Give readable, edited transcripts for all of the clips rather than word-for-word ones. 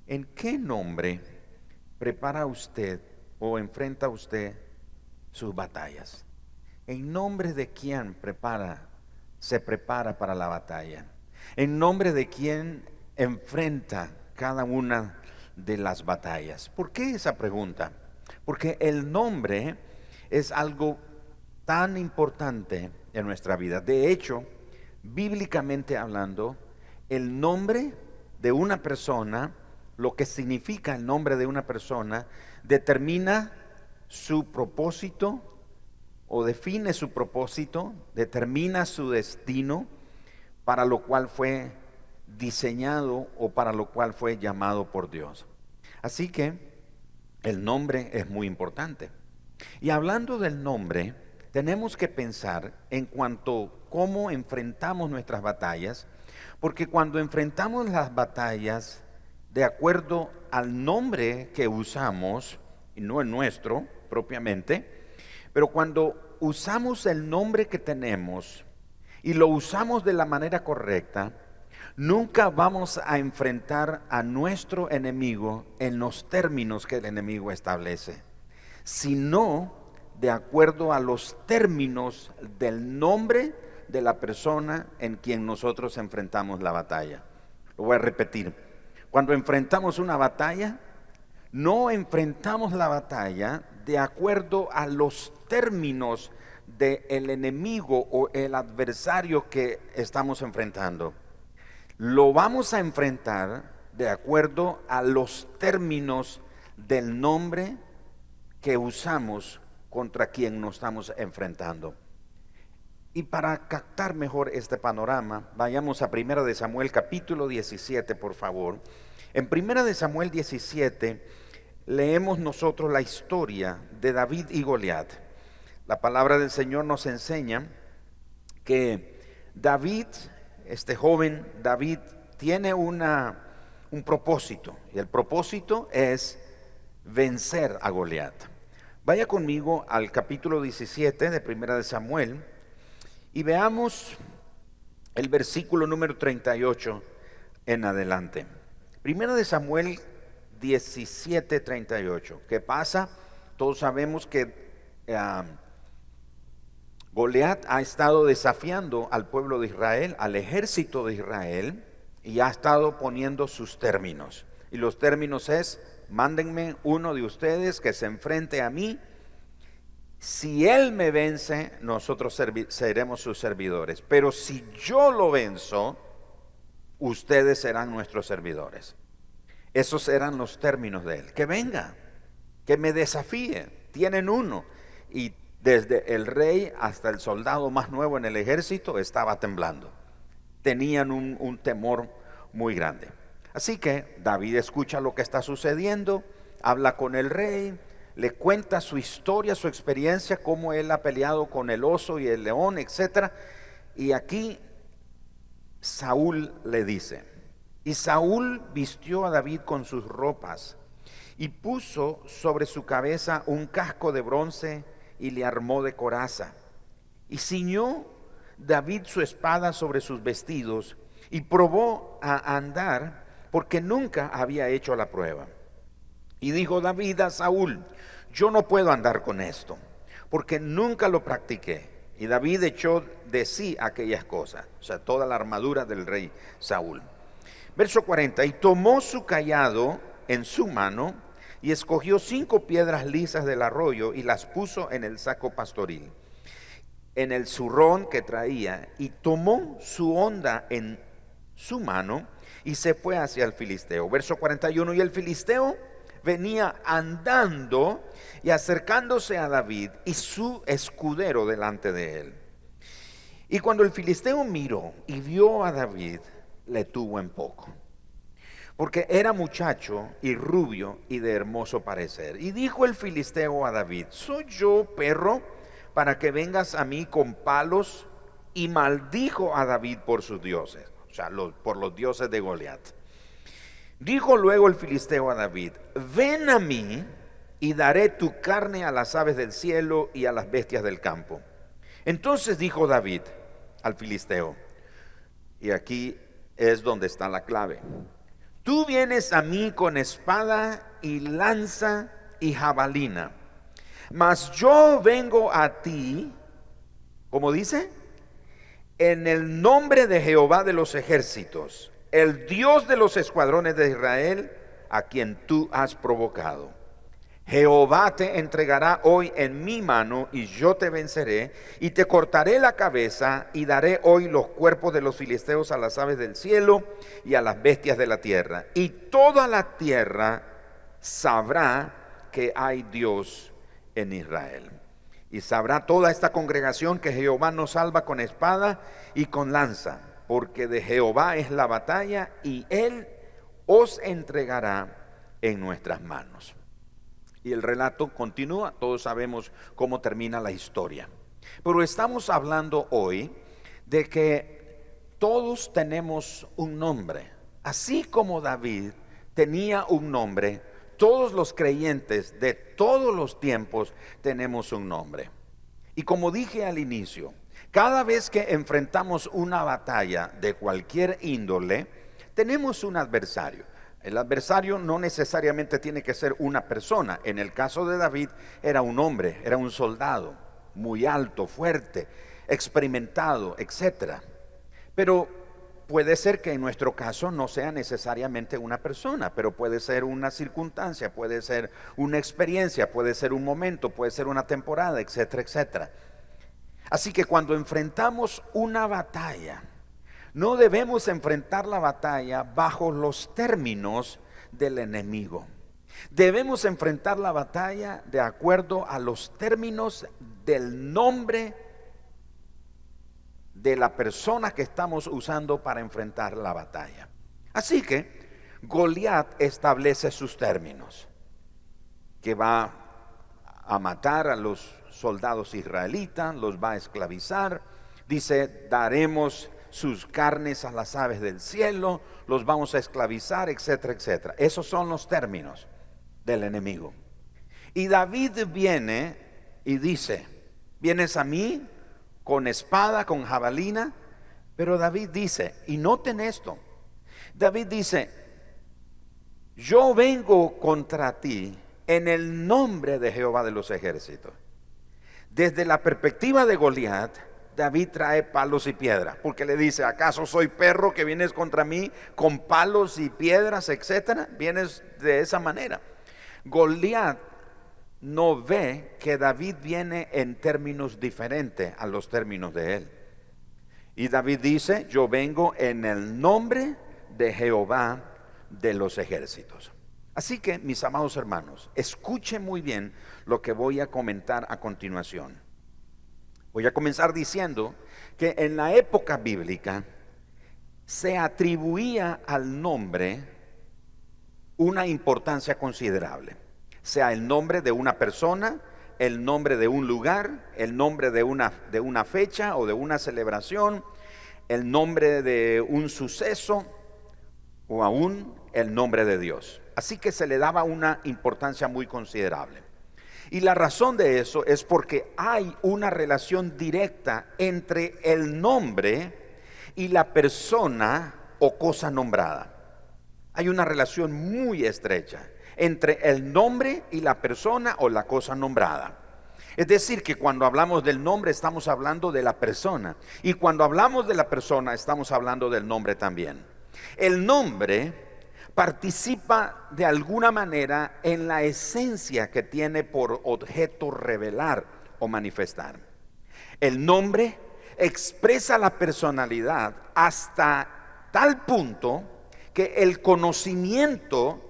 ¿En qué nombre prepara usted o enfrenta usted sus batallas? ¿En nombre de quién se prepara para la batalla? ¿En nombre de quién enfrenta cada una de las batallas? ¿Por qué esa pregunta? Porque el nombre es algo tan importante en nuestra vida. De hecho, bíblicamente hablando, el nombre de una persona, lo que significa el nombre de una persona, determina su propósito o define su propósito, determina su destino para lo cual fue diseñado o para lo cual fue llamado por Dios. Así que el nombre es muy importante. Y hablando del nombre, tenemos que pensar en cuanto a cómo enfrentamos nuestras batallas, porque cuando enfrentamos las batallas de acuerdo al nombre que usamos, y no el nuestro propiamente, pero cuando usamos el nombre que tenemos y lo usamos de la manera correcta, nunca vamos a enfrentar a nuestro enemigo en los términos que el enemigo establece, sino de acuerdo a los términos del nombre de la persona en quien nosotros enfrentamos la batalla. Lo voy a repetir. Cuando enfrentamos una batalla, no enfrentamos la batalla de acuerdo a los términos del enemigo o el adversario que estamos enfrentando. Lo vamos a enfrentar de acuerdo a los términos del nombre que usamos contra quien nos estamos enfrentando. Y para captar mejor este panorama, vayamos a 1 de Samuel capítulo 17, por favor. En 1 de Samuel 17 leemos nosotros la historia de David y Goliat. La palabra del Señor nos enseña que David, este joven David, tiene un propósito, y el propósito es vencer a Goliat. Vaya conmigo al capítulo 17 de 1 de Samuel y veamos el versículo número 38 en adelante. 1 de Samuel 17, 38. ¿Qué pasa? Todos sabemos que Goliat ha estado desafiando al pueblo de Israel, al ejército de Israel, y ha estado poniendo sus términos. Y los términos es: mándenme uno de ustedes que se enfrente a mí. Si él me vence, nosotros seremos sus servidores. Pero si yo lo venzo, ustedes serán nuestros servidores. Esos eran los términos de él. Que venga, que me desafíe. Tienen uno. Y desde el rey hasta el soldado más nuevo en el ejército estaba temblando. Tenían un temor muy grande. Así que David escucha lo que está sucediendo, habla con el rey, le cuenta su historia, su experiencia, cómo él ha peleado con el oso y el león, etc. Y aquí Saúl le dice: y Saúl vistió a David con sus ropas y puso sobre su cabeza un casco de bronce y le armó de coraza. Y ciñó David su espada sobre sus vestidos y probó a andar, porque nunca había hecho la prueba. Y dijo David a Saúl: yo no puedo andar con esto, porque nunca lo practiqué. Y David echó de sí aquellas cosas, o sea, toda la armadura del rey Saúl. Verso 40, y tomó su cayado en su mano y escogió 5 piedras lisas del arroyo y las puso en el saco pastoril, en el zurrón que traía, y tomó su honda en su mano y se fue hacia el filisteo. Verso 41, y el filisteo venía andando y acercándose a David y su escudero delante de él. Y cuando el filisteo miró y vio a David, le tuvo en poco, porque era muchacho y rubio y de hermoso parecer. Y dijo el filisteo a David: ¿soy yo perro para que vengas a mí con palos? Y maldijo a David por sus dioses, o sea, por los dioses de Goliat. Dijo luego el filisteo a David: ven a mí y daré tu carne a las aves del cielo y a las bestias del campo. Entonces dijo David al filisteo, y aquí es donde está la clave: Tú vienes a mí con espada y lanza y jabalina, mas yo vengo a ti, ¿cómo dice? En el nombre de Jehová de los ejércitos, el Dios de los escuadrones de Israel, a quien tú has provocado. Jehová te entregará hoy en mi mano y yo te venceré y te cortaré la cabeza y daré hoy los cuerpos de los filisteos a las aves del cielo y a las bestias de la tierra. Y toda la tierra sabrá que hay Dios en Israel. Y sabrá toda esta congregación que Jehová nos salva con espada y con lanza, porque de Jehová es la batalla y él os entregará en nuestras manos. Y el relato continúa, todos sabemos cómo termina la historia. Pero estamos hablando hoy de que todos tenemos un nombre. Así como David tenía un nombre, todos los creyentes de todos los tiempos tenemos un nombre. Y como dije al inicio, cada vez que enfrentamos una batalla de cualquier índole, tenemos un adversario. El adversario no necesariamente tiene que ser una persona. En el caso de David era un hombre, era un soldado, muy alto, fuerte, experimentado, etc. Pero puede ser que en nuestro caso no sea necesariamente una persona, pero puede ser una circunstancia, puede ser una experiencia, puede ser un momento, puede ser una temporada, etcétera, etcétera. Así que cuando enfrentamos una batalla, no debemos enfrentar la batalla bajo los términos del enemigo. Debemos enfrentar la batalla de acuerdo a los términos del nombre de la persona que estamos usando para enfrentar la batalla. Así que Goliat establece sus términos, que va a matar a los soldados israelitas, los va a esclavizar. Dice, daremos sus carnes a las aves del cielo, los vamos a esclavizar, etcétera, etcétera. Esos son los términos del enemigo. Y David viene y dice, vienes a mí con espada, con jabalina. Pero David dice, y noten esto, David dice, yo vengo contra ti en el nombre de Jehová de los ejércitos. Desde la perspectiva de Goliat, David trae palos y piedras, porque le dice, ¿acaso soy perro que vienes contra mí con palos y piedras, etcétera? Vienes de esa manera. Goliat no ve que David viene en términos diferentes a los términos de él. Y David dice, yo vengo en el nombre de Jehová de los ejércitos. Así que, mis amados hermanos, escuchen muy bien lo que voy a comentar a continuación. Voy a comenzar diciendo que en la época bíblica se atribuía al nombre una importancia considerable, sea el nombre de una persona, el nombre de un lugar, el nombre de una fecha o de una celebración, el nombre de un suceso o aún el nombre de Dios. Así que se le daba una importancia muy considerable. Y la razón de eso es porque hay una relación directa entre el nombre y la persona o cosa nombrada. Hay una relación muy estrecha entre el nombre y la persona o la cosa nombrada. Es decir, que cuando hablamos del nombre estamos hablando de la persona, y cuando hablamos de la persona estamos hablando del nombre también. El nombre participa de alguna manera en la esencia que tiene por objeto revelar o manifestar. El nombre expresa la personalidad hasta tal punto que el conocimiento,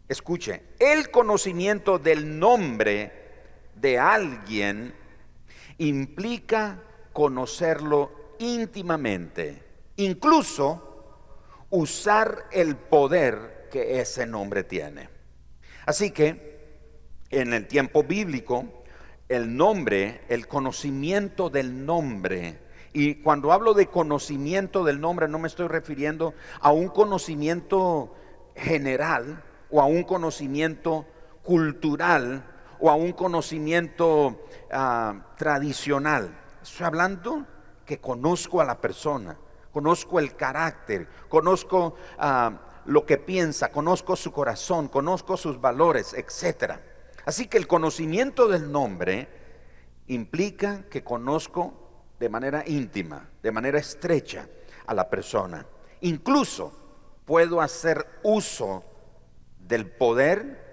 escuche, el conocimiento del nombre de alguien implica conocerlo íntimamente, incluso usar el poder que ese nombre tiene. Así que en el tiempo bíblico, el nombre, el conocimiento del nombre, y cuando hablo de conocimiento del nombre no me estoy refiriendo a un conocimiento general o a un conocimiento cultural o a un conocimiento tradicional. Estoy hablando que conozco a la persona, conozco el carácter, conozco lo que piensa, conozco su corazón, conozco sus valores, etc. Así que el conocimiento del nombre implica que conozco de manera íntima, de manera estrecha a la persona. Incluso puedo hacer uso del poder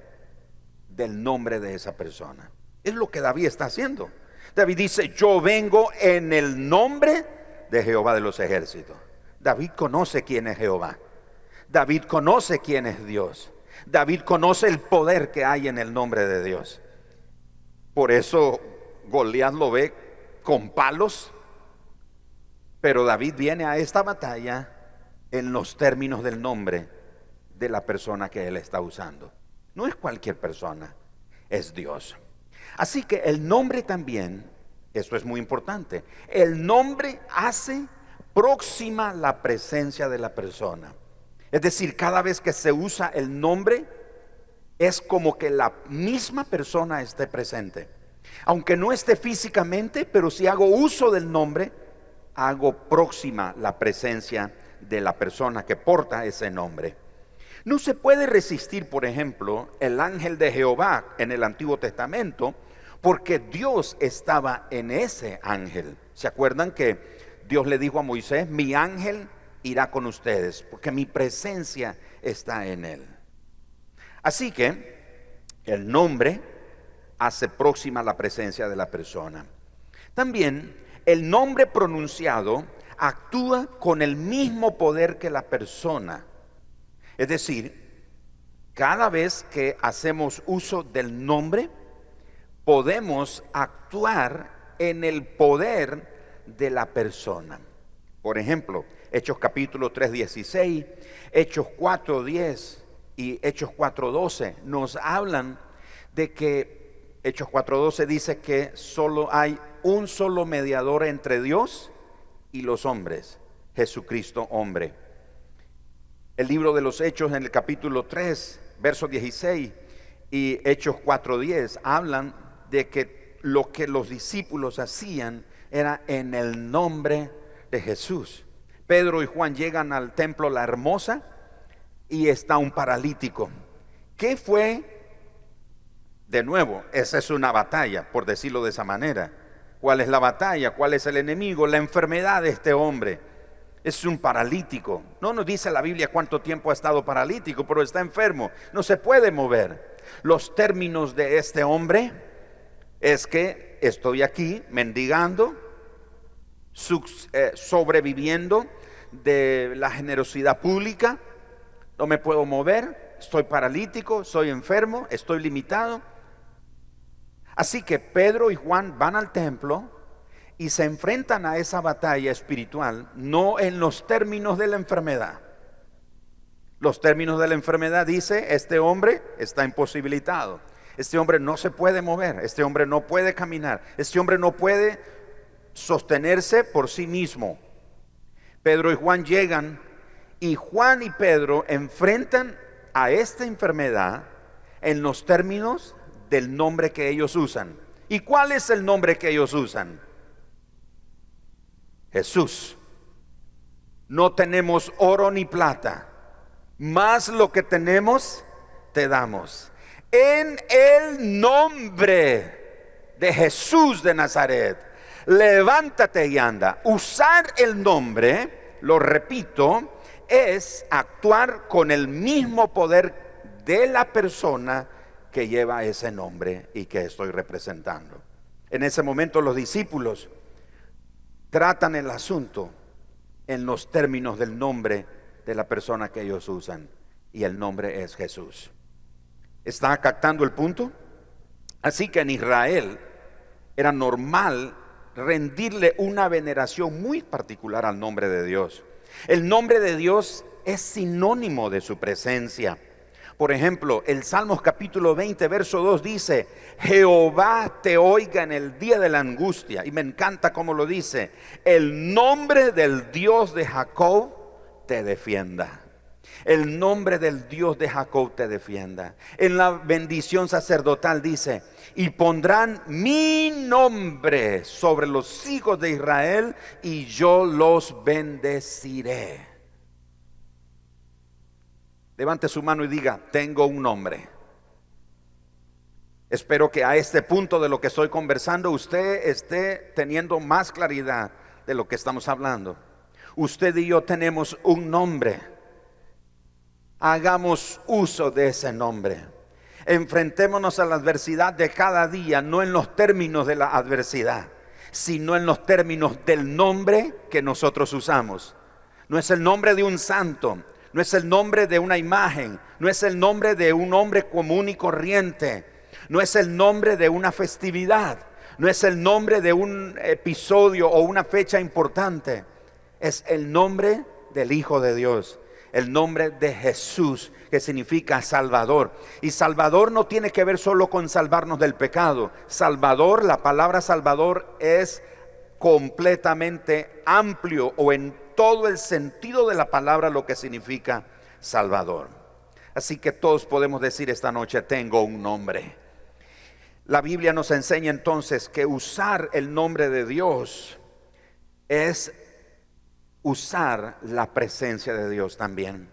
del nombre de esa persona. Es lo que David está haciendo. David dice: yo vengo en el nombre de Jehová de los ejércitos. David conoce quién es Jehová. David conoce quién es Dios. David conoce el poder que hay en el nombre de Dios. Por eso Goliat lo ve con palos, pero David viene a esta batalla en los términos del nombre de la persona que él está usando. No es cualquier persona, es Dios. Así que el nombre también, esto es muy importante, el nombre hace próxima la presencia de la persona. Es decir, cada vez que se usa el nombre, es como que la misma persona esté presente. Aunque no esté físicamente, pero si hago uso del nombre, hago próxima la presencia de la persona que porta ese nombre. No se puede resistir, por ejemplo, el ángel de Jehová en el Antiguo Testamento, porque Dios estaba en ese ángel. ¿Se acuerdan que Dios le dijo a Moisés: mi ángel irá con ustedes, porque mi presencia está en él? Así que el nombre hace próxima la presencia de la persona. También el nombre pronunciado actúa con el mismo poder que la persona. Es decir, cada vez que hacemos uso del nombre, podemos actuar en el poder de la persona. Por ejemplo, Hechos capítulo 3:16, Hechos 4:10 y Hechos 4:12 nos hablan de que Hechos 4:12 dice que solo hay un solo mediador entre Dios y los hombres, Jesucristo hombre. El libro de los Hechos en el capítulo 3, verso 16 y Hechos 4:10 hablan de que lo que los discípulos hacían era en el nombre de Jesús. Pedro y Juan llegan al templo La Hermosa y está un paralítico. ¿Qué fue? De nuevo, esa es una batalla, por decirlo de esa manera. ¿Cuál es la batalla? ¿Cuál es el enemigo? La enfermedad de este hombre. Es un paralítico. No nos dice la Biblia cuánto tiempo ha estado paralítico, pero está enfermo, no se puede mover. Los términos de este hombre es que estoy aquí mendigando, sobreviviendo de la generosidad pública, no me puedo mover, estoy paralítico, soy enfermo, estoy limitado. Así que Pedro y Juan van al templo y se enfrentan a esa batalla espiritual, no en los términos de la enfermedad. Los términos de la enfermedad dice: este hombre está imposibilitado, este hombre no se puede mover, este hombre no puede caminar, este hombre no puede sostenerse por sí mismo. Pedro y Juan llegan y Juan y Pedro enfrentan a esta enfermedad en los términos del nombre que ellos usan. ¿Y cuál es el nombre que ellos usan? Jesús. No tenemos oro ni plata, más lo que tenemos te damos. En el nombre de Jesús de Nazaret, levántate y anda. Usar el nombre, lo repito, es actuar con el mismo poder de la persona que lleva ese nombre y que estoy representando. En ese momento los discípulos tratan el asunto en los términos del nombre de la persona que ellos usan, y el nombre es Jesús. ¿Está captando el punto? Así que en Israel era normal rendirle una veneración muy particular al nombre de Dios. El nombre de Dios es sinónimo de su presencia. Por ejemplo, el Salmos capítulo 20, verso 2 dice: Jehová te oiga en el día de la angustia. Y me encanta cómo lo dice: el nombre del Dios de Jacob te defienda. El nombre del Dios de Jacob te defienda. En la bendición sacerdotal dice: y pondrán mi nombre sobre los hijos de Israel y yo los bendeciré. Levante su mano y diga: tengo un nombre. Espero que a este punto de lo que estoy conversando usted esté teniendo más claridad de lo que estamos hablando. Usted y yo tenemos un nombre. Hagamos uso de ese nombre. Enfrentémonos a la adversidad de cada día, no en los términos de la adversidad, sino en los términos del nombre que nosotros usamos. No es el nombre de un santo, no es el nombre de una imagen, no es el nombre de un hombre común y corriente, no es el nombre de una festividad, no es el nombre de un episodio o una fecha importante. Es el nombre del Hijo de Dios, el nombre de Jesús, que significa Salvador. Y Salvador no tiene que ver solo con salvarnos del pecado. Salvador, la palabra Salvador es completamente amplio, o en todo el sentido de la palabra, lo que significa Salvador. Así que todos podemos decir esta noche: tengo un nombre. La Biblia nos enseña entonces que usar el nombre de Dios es usar la presencia de Dios también.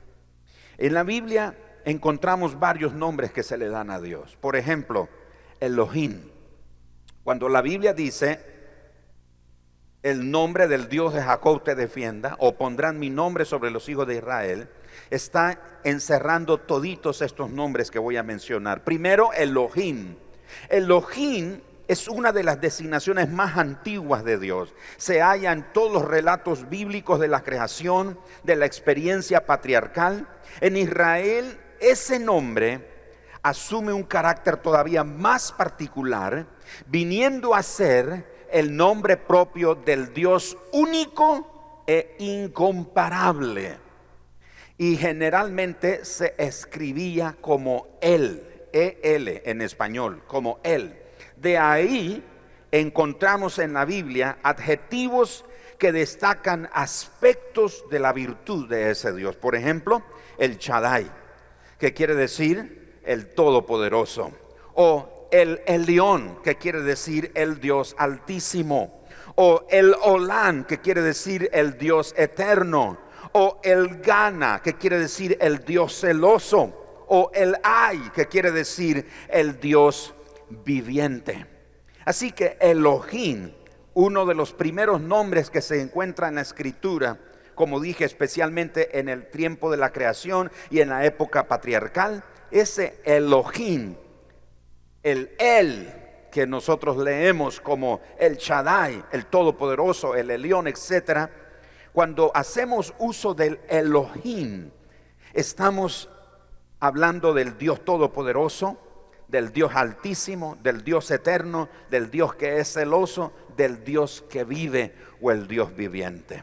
En la Biblia encontramos varios nombres que se le dan a Dios. Por ejemplo, Elohim. Cuando la Biblia dice: el nombre del Dios de Jacob te defienda, o pondrán mi nombre sobre los hijos de Israel, está encerrando toditos estos nombres que voy a mencionar. Primero, Elohim. Elohim es una de las designaciones más antiguas de Dios. Se halla en todos los relatos bíblicos de la creación, de la experiencia patriarcal. En Israel, ese nombre asume un carácter todavía más particular, viniendo a ser el nombre propio del Dios único e incomparable. Y generalmente se escribía como Él, E-L en español, como Él. De ahí encontramos en la Biblia adjetivos que destacan aspectos de la virtud de ese Dios. Por ejemplo, el Shaddai, que quiere decir el Todopoderoso, o el Elión, que quiere decir el Dios Altísimo, o el Olán, que quiere decir el Dios Eterno, o el Gana, que quiere decir el Dios Celoso, o el Ay, que quiere decir el Dios viviente. Así que Elohim, uno de los primeros nombres que se encuentra en la escritura, como dije, especialmente en el tiempo de la creación y en la época patriarcal, ese Elohim, el El que nosotros leemos como el Shaddai, el Todopoderoso, el Elión, etcétera. Cuando hacemos uso del Elohim, estamos hablando del Dios Todopoderoso, del Dios Altísimo, del Dios Eterno, del Dios que es celoso, del Dios que vive, o el Dios viviente.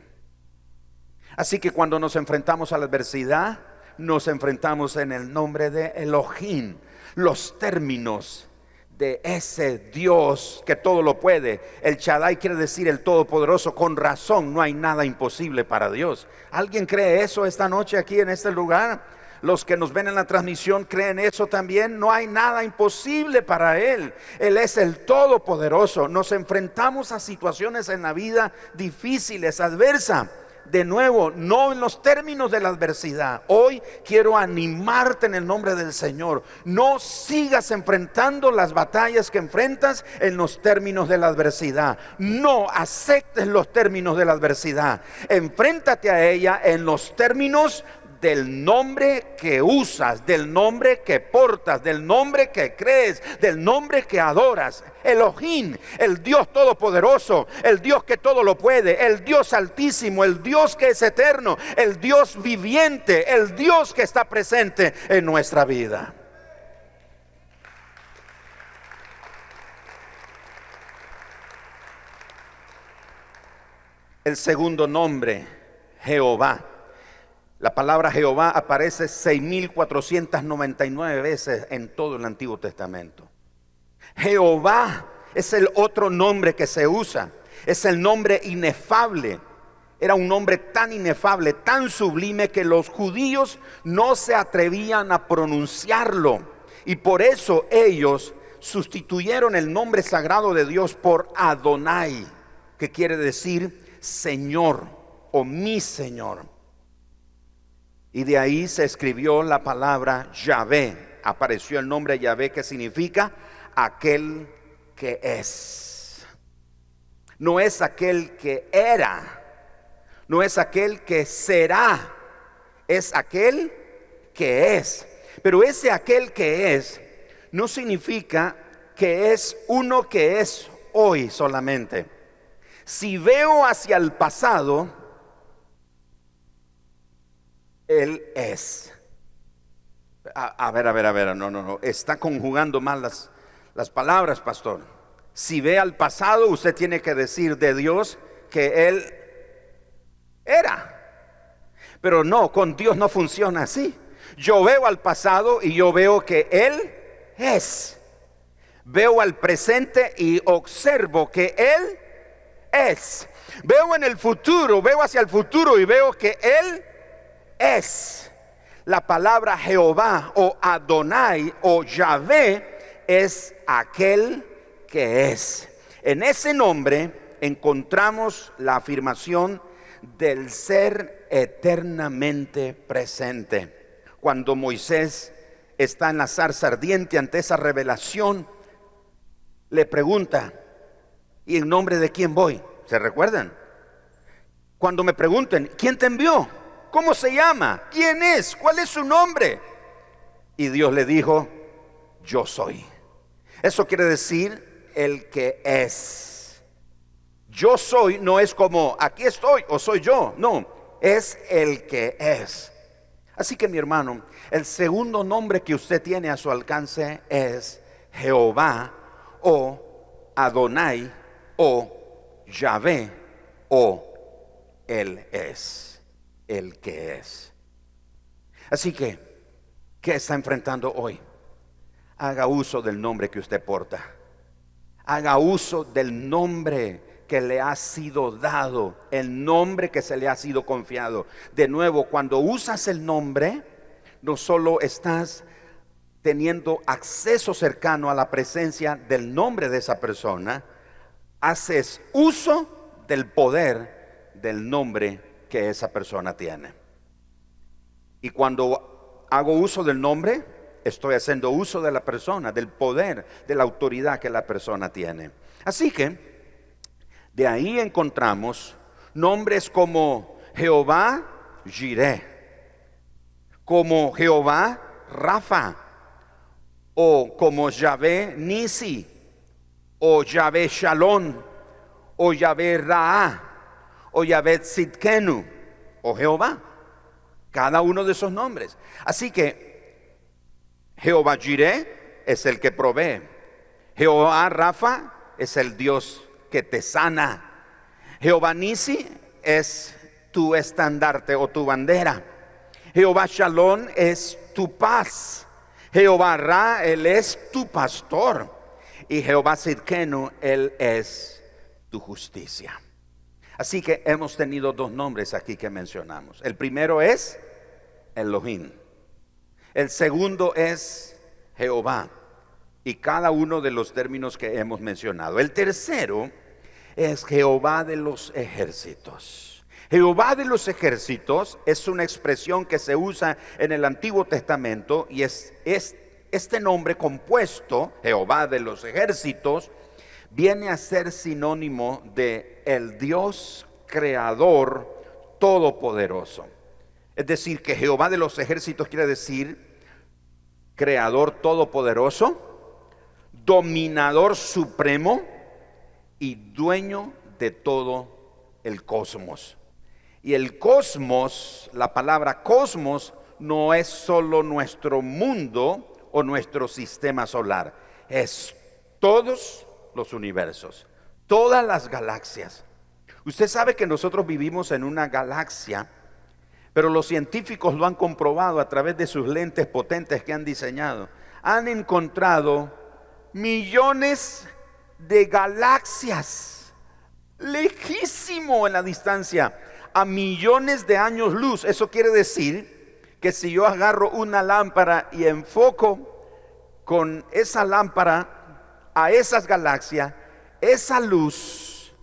Así que cuando nos enfrentamos a la adversidad, nos enfrentamos en el nombre de Elohim. Los términos de ese Dios que todo lo puede. El Shaddai quiere decir el Todopoderoso. Con razón, no hay nada imposible para Dios. ¿Alguien cree eso esta noche aquí en este lugar? Los que nos ven en la transmisión creen eso también. No hay nada imposible para Él. Él es el Todopoderoso. Nos enfrentamos a situaciones en la vida difíciles, adversas. De nuevo, no en los términos de la adversidad. Hoy quiero animarte en el nombre del Señor. No sigas enfrentando las batallas que enfrentas en los términos de la adversidad. No aceptes los términos de la adversidad. Enfréntate a ella en los términos del nombre que usas, del nombre que portas, del nombre que crees, del nombre que adoras. Elohim, el Dios Todopoderoso, el Dios que todo lo puede, el Dios Altísimo, el Dios que es eterno, el Dios viviente, el Dios que está presente en nuestra vida. El segundo nombre, Jehová. La palabra Jehová aparece 6,499 veces en todo el Antiguo Testamento. Jehová es el otro nombre que se usa. Es el nombre inefable. Era un nombre tan inefable, tan sublime, que los judíos no se atrevían a pronunciarlo. Y por eso ellos sustituyeron el nombre sagrado de Dios por Adonai, que quiere decir Señor o mi Señor. Y de ahí se escribió la palabra Yahvé. Apareció el nombre Yahvé, que significa aquel que es. No es aquel que era, no es aquel que será, es aquel que es. Pero ese aquel que es no significa que es uno que es hoy solamente. Si veo hacia el pasado, Él es. A ver, no, está conjugando mal las palabras, pastor. Si ve al pasado, usted tiene que decir de Dios que Él era. Pero no, con Dios no funciona así. Yo veo al pasado y yo veo que Él es. Veo al presente y observo que Él es. Veo en el futuro, veo hacia el futuro y veo que Él es. La palabra Jehová o Adonai o Yahvé es aquel que es. En ese nombre encontramos la afirmación del ser eternamente presente. Cuando Moisés está en la zarza ardiente ante esa revelación, le pregunta: ¿y en nombre de quién voy? ¿Se recuerdan? Cuando me pregunten: ¿quién te envió? ¿Cómo se llama? ¿Quién es? ¿Cuál es su nombre? Y Dios le dijo: yo soy. Eso quiere decir el que es. Yo soy no es como aquí estoy o soy yo. No, es el que es. Así que, mi hermano, el segundo nombre que usted tiene a su alcance es Jehová o Adonai o Yahvé o Él es. El que es. Así que, ¿qué está enfrentando hoy? Haga uso del nombre que usted porta. Haga uso del nombre que le ha sido dado, el nombre que se le ha sido confiado. De nuevo, cuando usas el nombre, no solo estás teniendo acceso cercano a la presencia del nombre de esa persona, haces uso del poder del nombre que esa persona tiene. Y cuando hago uso del nombre, estoy haciendo uso de la persona, del poder, de la autoridad que la persona tiene. Así que de ahí encontramos nombres como Jehová Jireh, como Jehová Rafa, o como Yahvé Nisi, o Yahvé Shalom, o Yahvé Raá, o Yahvé Tzidkenu, o Jehová. Cada uno de esos nombres. Así que Jehová Jireh es el que provee. Jehová Rafa es el Dios que te sana. Jehová Nisi es tu estandarte o tu bandera. Jehová Shalom es tu paz. Jehová Ra, Él es tu pastor. Y Jehová Tzidkenu, Él es tu justicia. Así que hemos tenido dos nombres aquí que mencionamos. El primero es Elohim. El segundo es Jehová. Y cada uno de los términos que hemos mencionado. El tercero es Jehová de los ejércitos. Jehová de los ejércitos es una expresión que se usa en el Antiguo Testamento y es este nombre compuesto, Jehová de los ejércitos, viene a ser sinónimo de el Dios creador todopoderoso. Es decir, que Jehová de los ejércitos quiere decir creador todopoderoso, dominador supremo y dueño de todo el cosmos. Y el cosmos, la palabra cosmos, no es solo nuestro mundo o nuestro sistema solar, es todos los universos, todas las galaxias. Usted sabe que nosotros vivimos en una galaxia, pero los científicos lo han comprobado a través de sus lentes potentes que han diseñado. Han encontrado millones de galaxias, lejísimo en la distancia, a millones de años luz. Eso quiere decir que si yo agarro una lámpara y enfoco con esa lámpara a esas galaxias, esa luz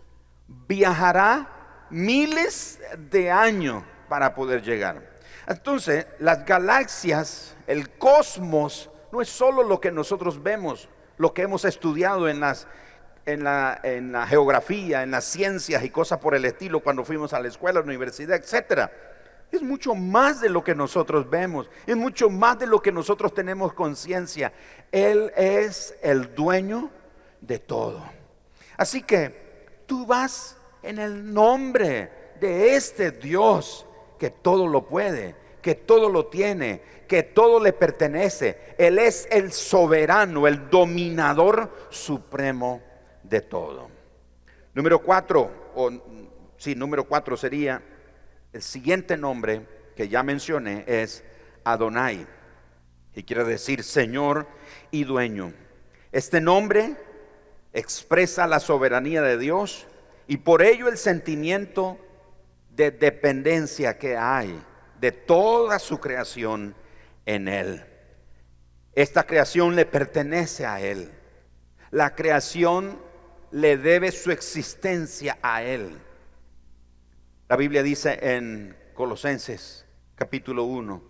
viajará miles de años para poder llegar. Entonces, las galaxias, el cosmos, no es solo lo que nosotros vemos, lo que hemos estudiado en la geografía, en las ciencias y cosas por el estilo, cuando fuimos a la escuela, a la universidad, etcétera. Es mucho más de lo que nosotros vemos, es mucho más de lo que nosotros tenemos conciencia. Él es el dueño de todo. Así que tú vas en el nombre de este Dios que todo lo puede, que todo lo tiene, que todo le pertenece. Él es el soberano, el dominador supremo de todo. Número 4, número 4 sería el siguiente nombre que ya mencioné, es Adonai, y quiere decir Señor y dueño. Este nombre expresa la soberanía de Dios y por ello el sentimiento de dependencia que hay de toda su creación en Él. Esta creación le pertenece a Él. La creación le debe su existencia a Él. La Biblia dice en Colosenses capítulo 1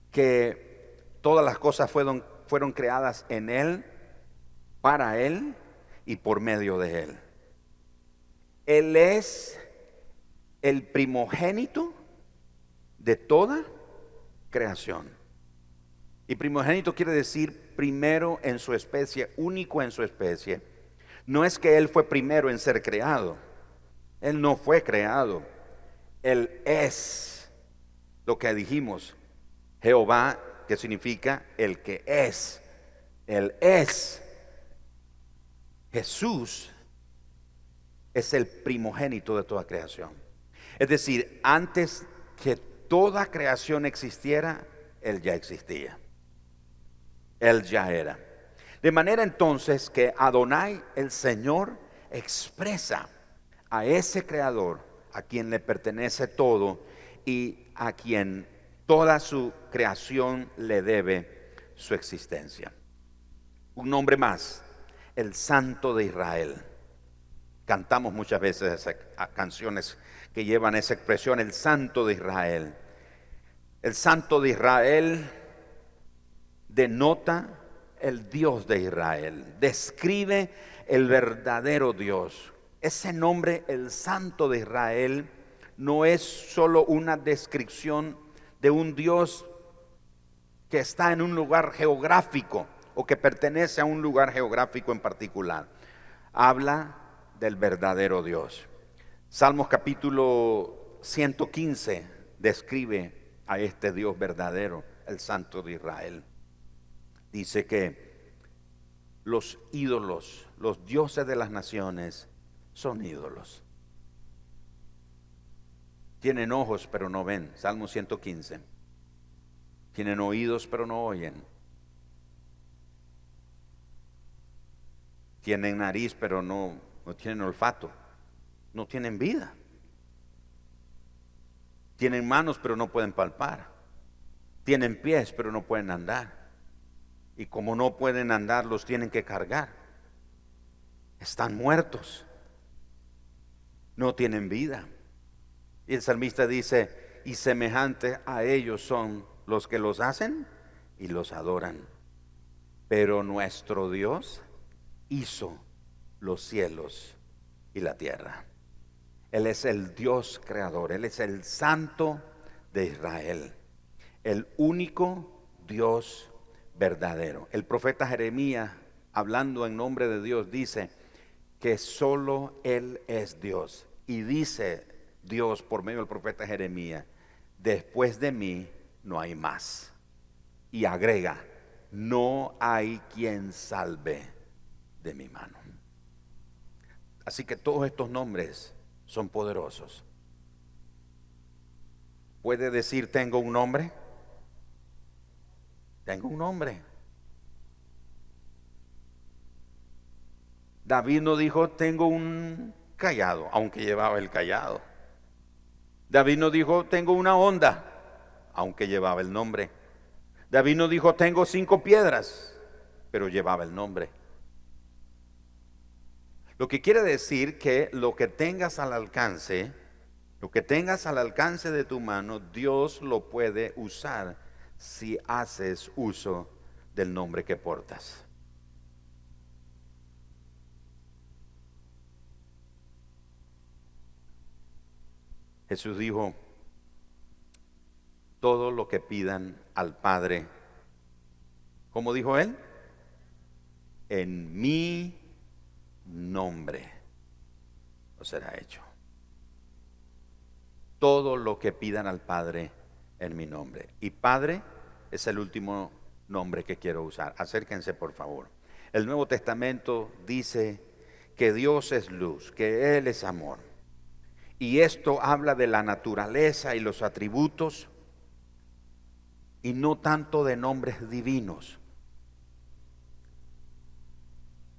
que todas las cosas fueron creadas en Él, para Él y por medio de Él. Él es el primogénito de toda creación. Y primogénito quiere decir primero en su especie, único en su especie. No es que Él fue primero en ser creado. Él no fue creado. Él es lo que dijimos. Jehová, que significa el que es. Él es. Jesús es el primogénito de toda creación. Es decir, antes que toda creación existiera, Él ya existía. Él ya era. De manera entonces que Adonai, el Señor, expresa a ese creador a quien le pertenece todo y a quien toda su creación le debe su existencia. Un nombre más, el Santo de Israel. Cantamos muchas veces canciones que llevan esa expresión, el Santo de Israel. El Santo de Israel denota el Dios de Israel, describe el verdadero Dios. Ese nombre, el Santo de Israel, no es solo una descripción de un Dios que está en un lugar geográfico o que pertenece a un lugar geográfico en particular. Habla del verdadero Dios. Salmos capítulo 115 describe a este Dios verdadero, el Santo de Israel. Dice que los ídolos, los dioses de las naciones son ídolos. Tienen ojos pero no ven, Salmo 115. Tienen oídos pero no oyen. Tienen nariz pero no tienen olfato. No tienen vida. Tienen manos pero no pueden palpar. Tienen pies pero no pueden andar. Y como no pueden andar, los tienen que cargar. Están muertos. No tienen vida. Y el salmista dice, y semejantes a ellos son los que los hacen y los adoran. Pero nuestro Dios hizo los cielos y la tierra. Él es el Dios creador. Él es el Santo de Israel. El único Dios verdadero. El profeta Jeremías, hablando en nombre de Dios, dice que solo Él es Dios. Y dice Dios por medio del profeta Jeremías, después de mí no hay más. Y agrega, no hay quien salve de mi mano. Así que todos estos nombres son poderosos. ¿Puede decir tengo un nombre? Tengo un nombre. David no dijo tengo un cayado, aunque llevaba el cayado. David no dijo tengo una honda, aunque llevaba el nombre. David no dijo tengo 5 piedras, pero llevaba el nombre. Lo que quiere decir que lo que tengas al alcance Lo que tengas al alcance de tu mano, Dios lo puede usar si haces uso del nombre que portas. Jesús dijo, todo lo que pidan al Padre, ¿cómo dijo Él? En mi nombre os será hecho. Todo lo que pidan al Padre en mi nombre. Y Padre es el último nombre que quiero usar. Acérquense, por favor. El Nuevo Testamento dice que Dios es luz, que Él es amor. Y esto habla de la naturaleza y los atributos, y no tanto de nombres divinos.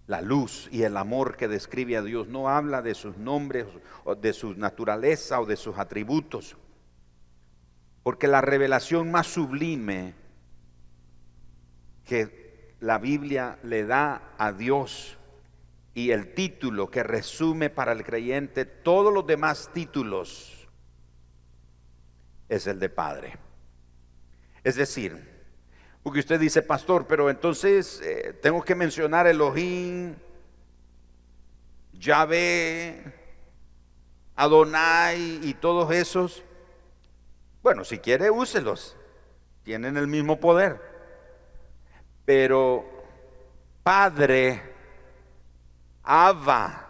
La luz y el amor que describe a Dios no habla de sus nombres, o de su naturaleza o de sus atributos. Porque la revelación más sublime que la Biblia le da a Dios, y el título que resume para el creyente todos los demás títulos, es el de Padre. Es decir, porque usted dice, pastor, pero entonces tengo que mencionar Elohim, Yahvé, Adonai y todos esos. Bueno, si quiere, úselos, tienen el mismo poder. Pero Padre, Abba,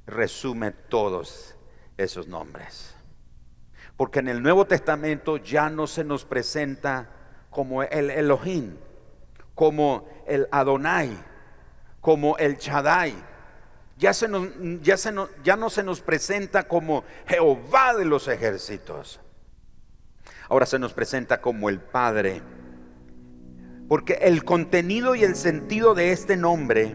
resume todos esos nombres. Porque en el Nuevo Testamento ya no se nos presenta como el Elohim, como el Adonai, como el Shaddai. Ya no se nos presenta como Jehová de los ejércitos. Ahora se nos presenta como el Padre. Porque el contenido y el sentido de este nombre,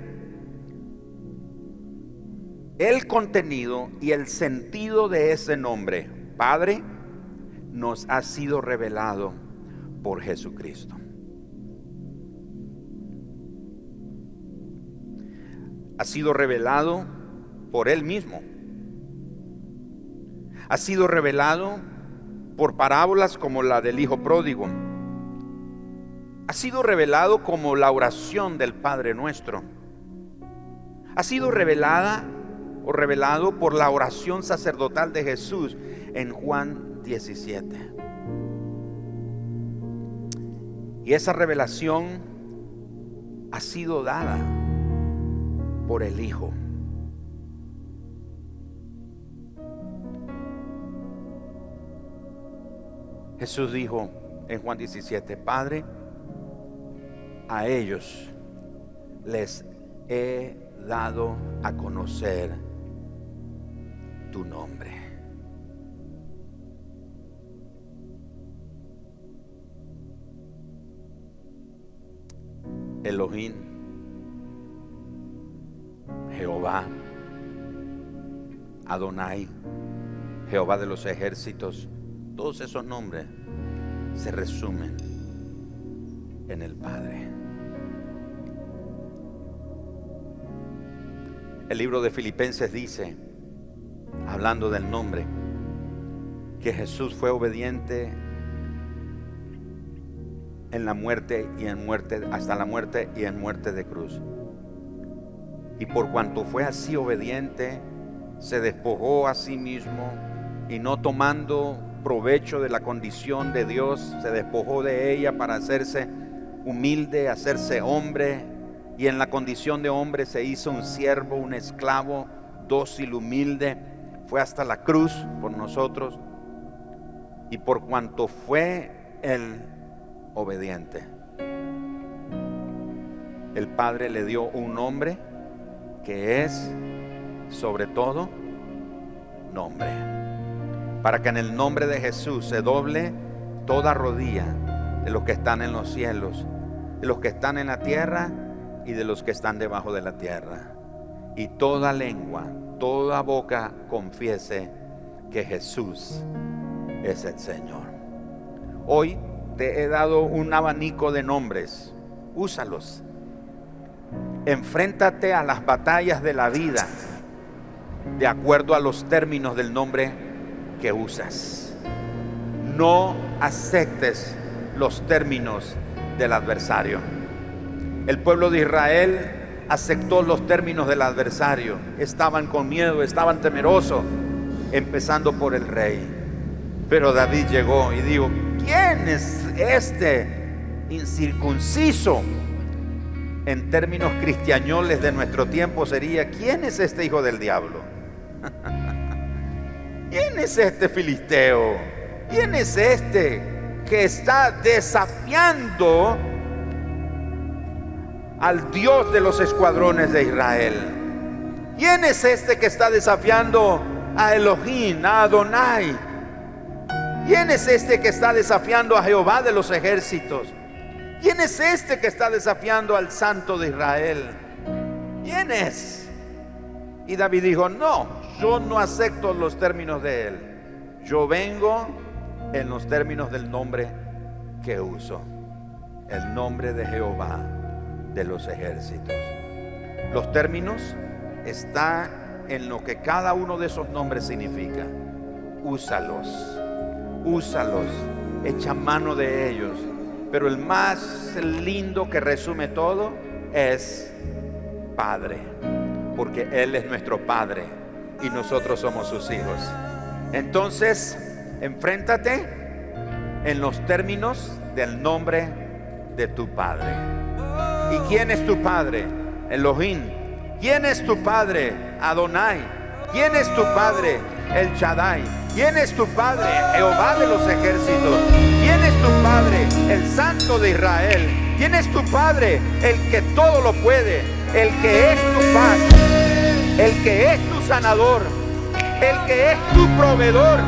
el contenido y el sentido de ese nombre, Padre, nos ha sido revelado por Jesucristo. Ha sido revelado por Él mismo. Ha sido revelado por parábolas como la del Hijo Pródigo. Ha sido revelado como la oración del Padre Nuestro. Ha sido revelado por la oración sacerdotal de Jesús en Juan 17. Y esa revelación ha sido dada por el Hijo. Jesús dijo en Juan 17, Padre, a ellos les he dado a conocer tu nombre. Elohim, Jehová, Adonai, Jehová de los ejércitos, todos esos nombres se resumen en el Padre. El libro de Filipenses dice, hablando del nombre, que Jesús fue obediente en la muerte y en muerte, hasta la muerte y en muerte de cruz. Y por cuanto fue así obediente, se despojó a sí mismo, y no tomando provecho de la condición de Dios, se despojó de ella para hacerse humilde, hacerse hombre, y en la condición de hombre se hizo un siervo, un esclavo, dócil, humilde, fue hasta la cruz por nosotros. Y por cuanto fue el obediente, el Padre le dio un nombre que es sobre todo nombre, para que en el nombre de Jesús se doble toda rodilla de los que están en los cielos, de los que están en la tierra y de los que están debajo de la tierra, y toda lengua, toda boca confiese que Jesús es el Señor. Hoy te he dado un abanico de nombres, úsalos. Enfréntate a las batallas de la vida de acuerdo a los términos del nombre que usas. No aceptes los términos del adversario. El pueblo de Israel aceptó los términos del adversario. Estaban con miedo, estaban temerosos, empezando por el rey. Pero David llegó y dijo: ¿quién es este incircunciso? En términos cristiañoles de nuestro tiempo sería: ¿quién es este hijo del diablo? ¿Quién es este filisteo? ¿Quién es este que está desafiando al Dios de los escuadrones de Israel? ¿Quién es este que está desafiando a Elohim, a Adonai? ¿Quién es este que está desafiando a Jehová de los ejércitos? ¿Quién es este que está desafiando al Santo de Israel? ¿Quién es? Y David dijo: no, yo no acepto los términos de él. Yo vengo en los términos del nombre que uso, el nombre de Jehová de los ejércitos. Los términos están en lo que cada uno de esos nombres significa. Úsalos, echa mano de ellos. Pero el más lindo que resume todo es Padre, porque Él es nuestro Padre y nosotros somos sus hijos. Entonces, enfréntate en los términos del nombre de tu Padre. ¿Y quién es tu Padre? Elohim. ¿Quién es tu Padre? Adonai. ¿Quién es tu Padre? El Shaddai. ¿Quién es tu Padre? Jehová de los ejércitos. ¿Quién es tu Padre? El Santo de Israel. ¿Quién es tu Padre? El que todo lo puede, el que es tu paz, el que es tu sanador, el que es tu proveedor,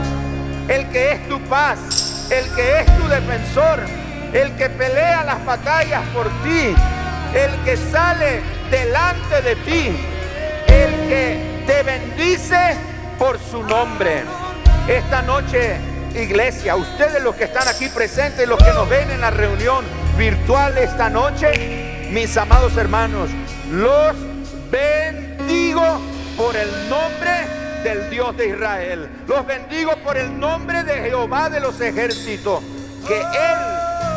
el que es tu paz, el que es tu defensor, el que pelea las batallas por ti, el que sale delante de ti, el que te bendice por su nombre. Esta noche, iglesia, ustedes los que están aquí presentes, los que nos ven en la reunión virtual esta noche, mis amados hermanos, los bendigo por el nombre del Dios de Israel. Los bendigo por el nombre de Jehová de los ejércitos. Que Él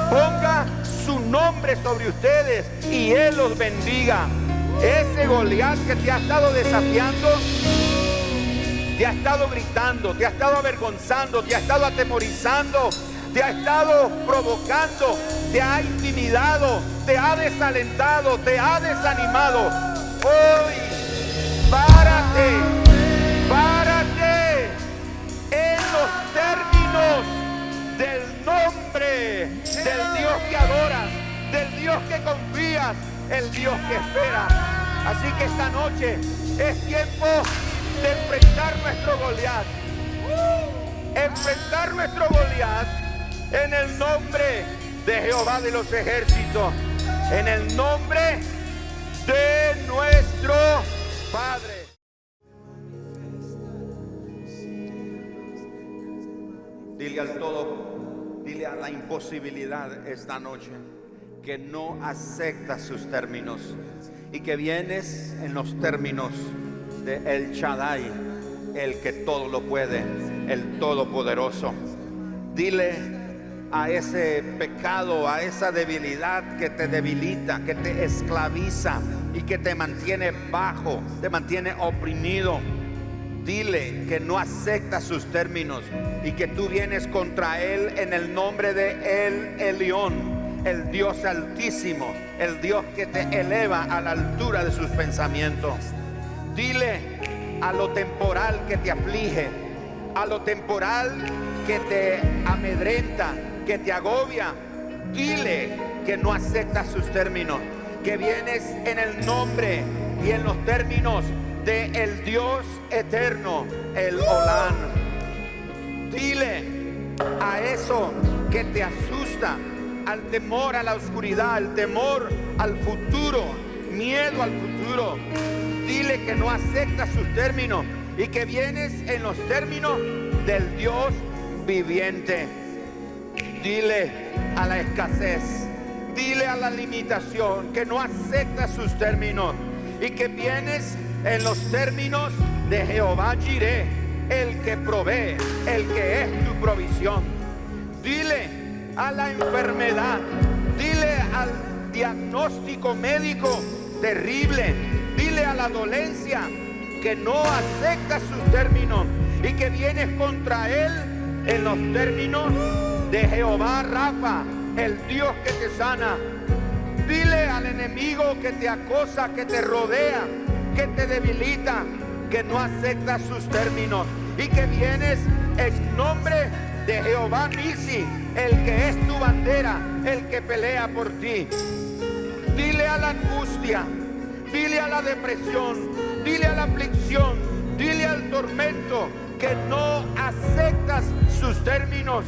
ponga su nombre sobre ustedes y Él los bendiga. Ese Goliat que te ha estado desafiando, te ha estado gritando, te ha estado avergonzando, te ha estado atemorizando, te ha estado provocando, te ha intimidado, te ha desalentado, te ha desanimado. Hoy, párate en los términos del nombre del Dios que adoras, del Dios que confías, el Dios que espera. Así que esta noche es tiempo de enfrentar nuestro Goliat. Enfrentar nuestro Goliat en el nombre de Jehová de los ejércitos, en el nombre de nuestro Padre. Dile al todo, dile a la imposibilidad esta noche que no acepta sus términos y que vienes en los términos de El Shaddai, el que todo lo puede, el todopoderoso. Dile a ese pecado, a esa debilidad que te debilita, que te esclaviza y que te mantiene bajo, te mantiene oprimido. Dile que no acepta sus términos y que tú vienes contra él en el nombre de El Elión, el Dios altísimo, el Dios que te eleva a la altura de sus pensamientos. Dile a lo temporal que te aflige, a lo temporal que te amedrenta, que te agobia. Dile que no aceptas sus términos, que vienes en el nombre y en los términos de el Dios eterno, el Olán. Dile a eso que te asusta, al temor a la oscuridad, al temor al futuro, miedo al futuro. Dile que no aceptas sus términos y que vienes en los términos del Dios viviente. Dile a la escasez, dile a la limitación que no aceptas sus términos y que vienes en los términos de Jehová Jireh, el que provee, el que es tu provisión. Dile a la enfermedad, dile al diagnóstico médico terrible, dile a la dolencia que no acepta sus términos y que vienes contra él en los términos de Jehová Rafa, el Dios que te sana. Dile al enemigo que te acosa, que te rodea, que te debilita, que no acepta sus términos y que vienes en nombre de Jehová Nisi, el que es tu bandera, el que pelea por ti. Dile a la angustia, dile a la depresión, dile a la aflicción, dile al tormento que no aceptas sus términos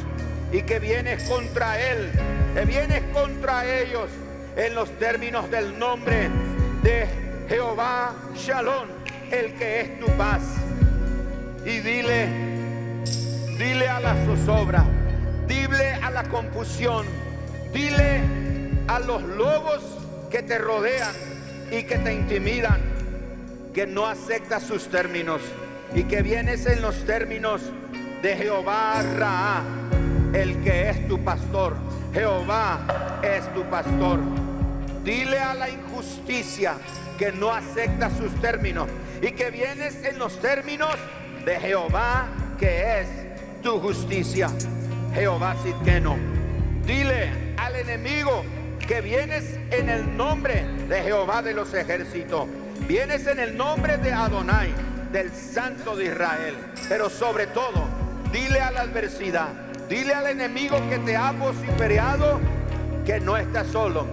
y que vienes contra él, que vienes contra ellos en los términos del nombre de Jehová Shalom, el que es tu paz. Y dile a la zozobra, dile a la confusión, dile a los lobos que te rodean y que te intimidan, que no aceptas sus términos y que vienes en los términos de Jehová Raá, el que es tu pastor. Jehová es tu pastor. Dile a la injusticia que no acepta sus términos y que vienes en los términos de Jehová, que es tu justicia. Jehová Sidkenu. Dile al enemigo que vienes en el nombre de Jehová de los ejércitos. Vienes en el nombre de Adonai, del Santo de Israel. Pero sobre todo, dile a la adversidad, dile al enemigo que te ha vociferado que no estás solo,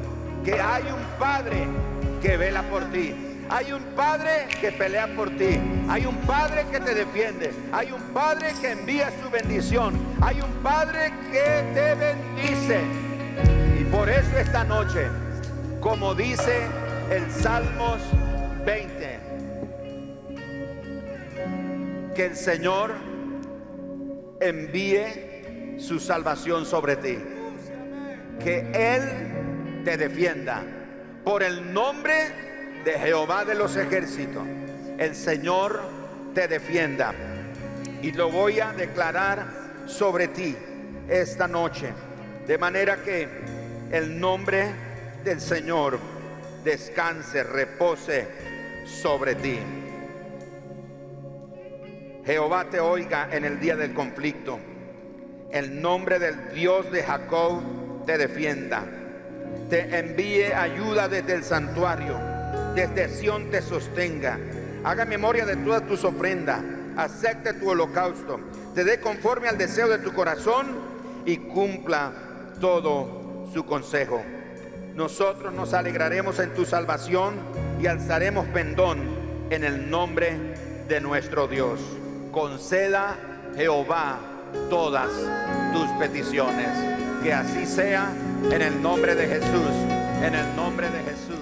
que hay un Padre que vela por ti, hay un Padre que pelea por ti, hay un Padre que te defiende, hay un Padre que envía su bendición, hay un Padre que te bendice. Y por eso esta noche, como dice el Salmos 20, que el Señor envíe su salvación sobre ti, que Él te defienda por el nombre de Jehová de los ejércitos. El Señor te defienda, y lo voy a declarar sobre ti esta noche, de manera que el nombre del Señor descanse, repose sobre ti. Jehová te oiga en el día del conflicto. El nombre del Dios de Jacob te defienda. Te envíe ayuda desde el santuario, desde Sión te sostenga. Haga memoria de todas tus ofrendas, acepte tu holocausto, te dé conforme al deseo de tu corazón y cumpla todo su consejo. Nosotros nos alegraremos en tu salvación y alzaremos pendón en el nombre de nuestro Dios. Conceda Jehová todas tus peticiones. Que así sea, en el nombre de Jesús, en el nombre de Jesús.